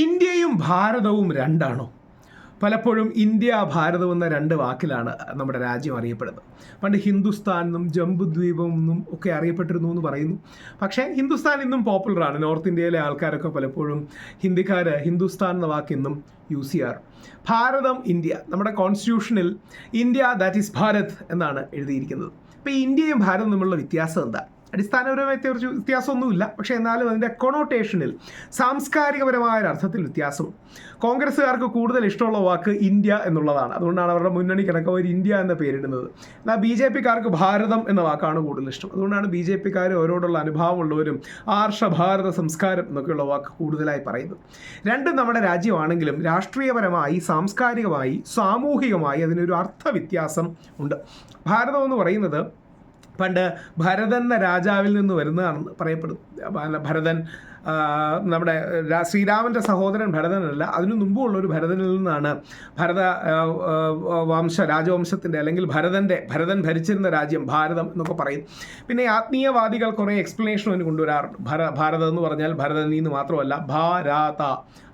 ഇന്ത്യയും ഭാരതവും രണ്ടാണോ? പലപ്പോഴും ഇന്ത്യ ഭാരതം എന്ന രണ്ട് വാക്കിലാണ് നമ്മുടെ രാജ്യം അറിയപ്പെടുന്നത്. പണ്ട് ഹിന്ദുസ്ഥാൻ എന്നും ജംബുദ്വീപം എന്നും ഒക്കെ അറിയപ്പെട്ടിരുന്നു എന്ന് പറയുന്നു. പക്ഷേ ഹിന്ദുസ്ഥാൻ ഇന്നും പോപ്പുലറാണ്. നോർത്ത് ഇന്ത്യയിലെ ആൾക്കാരൊക്കെ പലപ്പോഴും ഹിന്ദുസ്ഥാൻ എന്ന വാക്ക് ഇന്നും യൂസ് ചെയ്യാറ്. ഭാരതം, ഇന്ത്യ, നമ്മുടെ കോൺസ്റ്റിറ്റ്യൂഷനിൽ ഇന്ത്യ ദാറ്റ് ഈസ് ഭാരത് എന്നാണ് എഴുതിയിരിക്കുന്നത്. അപ്പോൾ ഇന്ത്യയും ഭാരതവും തമ്മിലുള്ള വ്യത്യാസം എന്താ? അടിസ്ഥാനപരമായ വ്യത്യാസമൊന്നുമില്ല, പക്ഷേ എന്നാലും അതിൻ്റെ കൊണോട്ടേഷനിൽ സാംസ്കാരികപരമായ ഒരർത്ഥത്തിൽ വ്യത്യാസമുണ്ട്. കോൺഗ്രസ്സുകാർക്ക് കൂടുതൽ ഇഷ്ടമുള്ള വാക്ക് ഇന്ത്യ എന്നുള്ളതാണ്. അതുകൊണ്ടാണ് അവരുടെ മുന്നണി കിടക്കവർ ഇന്ത്യ എന്ന പേരിടുന്നത്. എന്നാൽ BJP-ക്കാർക്ക് ഭാരതം എന്ന വാക്കാണ് കൂടുതൽ ഇഷ്ടം. അതുകൊണ്ടാണ് BJP-ക്കാർ അവരോടുള്ള അനുഭാവമുള്ളവരും ആർഷഭാരത സംസ്കാരം എന്നൊക്കെയുള്ള വാക്ക് കൂടുതലായി പറയുന്നത്. രണ്ടും നമ്മുടെ രാജ്യമാണെങ്കിലും രാഷ്ട്രീയപരമായി, സാംസ്കാരികമായി, സാമൂഹികമായി അതിനൊരു അർത്ഥവ്യത്യാസം ഉണ്ട്. ഭാരതം എന്ന് പറയുന്നത് പണ്ട് ഭരതൻ എന്ന രാജാവിൽ നിന്ന് വരുന്നതാണെന്ന് പറയപ്പെടുന്നു. ഭരതൻ നമ്മുടെ ശ്രീരാമൻ്റെ സഹോദരൻ ഭരതനല്ല, അതിനു മുമ്പുള്ളൊരു ഭരതനിൽ നിന്നാണ് രാജവംശത്തിൻ്റെ അല്ലെങ്കിൽ ഭരതൻ ഭരിച്ചിരുന്ന രാജ്യം ഭാരതം എന്നൊക്കെ പറയും. പിന്നെ ആത്മീയവാദികൾ കുറേ എക്സ്പ്ലനേഷൻ അതിന് കൊണ്ടുവരാറുണ്ട്. ഭാരതം എന്ന് പറഞ്ഞാൽ ഭരതനിൽ നിന്ന് മാത്രമല്ല, ഭാരത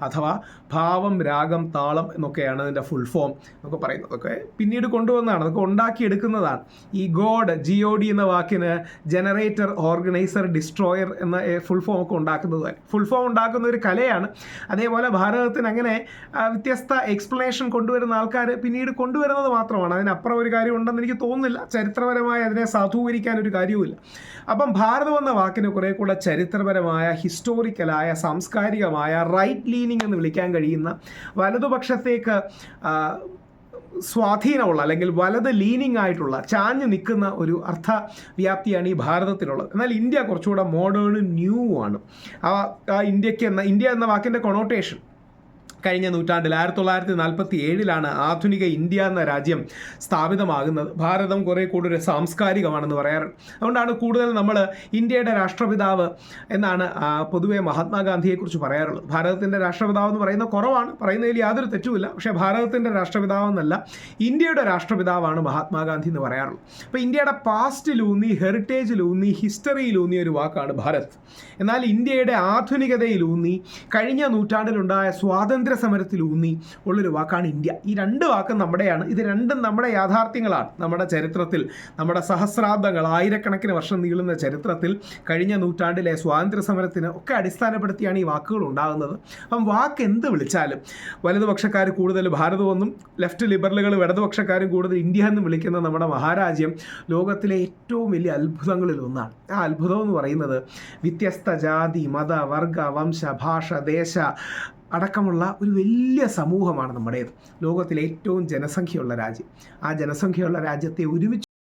അഥവാ ഭാവം, രാഗം, താളം എന്നൊക്കെയാണ് അതിൻ്റെ ഫുൾ ഫോം എന്നൊക്കെ പറയുന്നത്. അതൊക്കെ പിന്നീട് കൊണ്ടുവന്നതാണ്, അതൊക്കെ ഉണ്ടാക്കിയെടുക്കുന്നതാണ്. ഈ GOD എന്ന വാക്കിന് ജനറേറ്റർ, ഓർഗനൈസർ, ഡിസ്ട്രോയർ എന്ന ഫുൾ ഫോം ഒക്കെ ഉണ്ടാക്കുന്നത്. ഫുൾ ഫോം ഉണ്ടാക്കുന്ന ഒരു കലയാണ്. അതേപോലെ ഭാരതത്തിന് അങ്ങനെ വ്യത്യസ്ത എക്സ്പ്ലനേഷൻ കൊണ്ടുവരുന്ന ആൾക്കാർ പിന്നീട് കൊണ്ടുവരുന്നത് മാത്രമാണ്. അതിനപ്പുറം ഒരു കാര്യം ഉണ്ടെന്ന് എനിക്ക് തോന്നുന്നില്ല. ചരിത്രപരമായി അതിനെ സാധൂകരിക്കാൻ ഒരു കാര്യവുമില്ല. അപ്പം ഭാരതം എന്ന വാക്കിന് കുറേ കൂടെ ചരിത്രപരമായ, ഹിസ്റ്റോറിക്കലായ, സാംസ്കാരികമായ, റൈറ്റ് ലീനിങ് എന്ന് വിളിക്കാൻ കഴിയുന്ന, വലതുപക്ഷത്തേക്ക് സ്വാധീനമുള്ള അല്ലെങ്കിൽ വലത് ലീനിങ് ആയിട്ടുള്ള, ചാഞ്ഞു നിൽക്കുന്ന ഒരു അർത്ഥവ്യാപ്തിയാണ് ഈ ഭാരതത്തിലുള്ളത്. എന്നാൽ ഇന്ത്യ കുറച്ചുകൂടെ മോഡേണും ന്യൂ ആണ്. ഇന്ത്യ എന്ന വാക്കിൻ്റെ കൊണോട്ടേഷൻ കഴിഞ്ഞ നൂറ്റാണ്ടിൽ 1947 ആധുനിക ഇന്ത്യ എന്ന രാജ്യം സ്ഥാപിതമാകുന്നത്. ഭാരതം കുറേ കൂടുതൽ സാംസ്കാരികമാണെന്ന് പറയാറുണ്ട്. അതുകൊണ്ടാണ് കൂടുതൽ നമ്മൾ ഇന്ത്യയുടെ രാഷ്ട്രപിതാവ് എന്നാണ് പൊതുവെ മഹാത്മാഗാന്ധിയെക്കുറിച്ച് പറയാറുള്ളത്. ഭാരതത്തിൻ്റെ രാഷ്ട്രപിതാവ് എന്ന് പറയുന്നത് കുറവാണ്, പറയുന്നതിൽ യാതൊരു തെറ്റുമില്ല. പക്ഷേ ഭാരതത്തിൻ്റെ രാഷ്ട്രപിതാവ് എന്നല്ല, ഇന്ത്യയുടെ രാഷ്ട്രപിതാവാണ് മഹാത്മാഗാന്ധി എന്ന് പറയാറുള്ളത്. അപ്പോൾ ഇന്ത്യയുടെ പാസ്റ്റിലൂന്നി, ഹെറിറ്റേജിലൂന്നി, ഹിസ്റ്ററിയിലൂന്നിയ ഒരു വാക്കാണ് ഭാരത്. എന്നാൽ ഇന്ത്യയുടെ ആധുനികതയിലൂന്നി, കഴിഞ്ഞ നൂറ്റാണ്ടിലുണ്ടായ സ്വാതന്ത്ര്യ സമരത്തിലൂന്നി ഉള്ളൊരു വാക്കാണ് ഇന്ത്യ. ഈ രണ്ട് വാക്കും നമ്മുടെയാണ്. ഇത് രണ്ടും നമ്മുടെ യാഥാർത്ഥ്യങ്ങളാണ്. നമ്മുടെ ചരിത്രത്തിൽ, നമ്മുടെ സഹസ്രാബ്ദങ്ങൾ, ആയിരക്കണക്കിന് വർഷം നീളുന്ന ചരിത്രത്തിൽ കഴിഞ്ഞ നൂറ്റാണ്ടിലെ സ്വാതന്ത്ര്യ സമരത്തിന് ഒക്കെ അടിസ്ഥാനപ്പെടുത്തിയാണ് ഈ വാക്കുകൾ ഉണ്ടാകുന്നത്. അപ്പം വാക്ക് എന്ത് വിളിച്ചാലും വലതുപക്ഷക്കാർ കൂടുതൽ ഭാരതമെന്നും ലെഫ്റ്റ് ലിബറലുകൾ ഇടതുപക്ഷക്കാരും കൂടുതൽ ഇന്ത്യ എന്നും വിളിക്കുന്ന നമ്മുടെ മഹാരാജ്യം ലോകത്തിലെ ഏറ്റവും വലിയ അത്ഭുതങ്ങളിൽ ഒന്നാണ്. ആ അത്ഭുതം എന്ന് പറയുന്നത് വ്യത്യസ്ത ജാതി, മത, വർഗ, വംശ, ഭാഷ, ദേശ അടക്കമുള്ള ഒരു വലിയ സമൂഹമാണ് നമ്മുടേത്. ലോകത്തിലെ ഏറ്റവും ജനസംഖ്യയുള്ള രാജ്യം. ആ ജനസംഖ്യയുള്ള രാജ്യത്തെ ഒരുമിച്ച്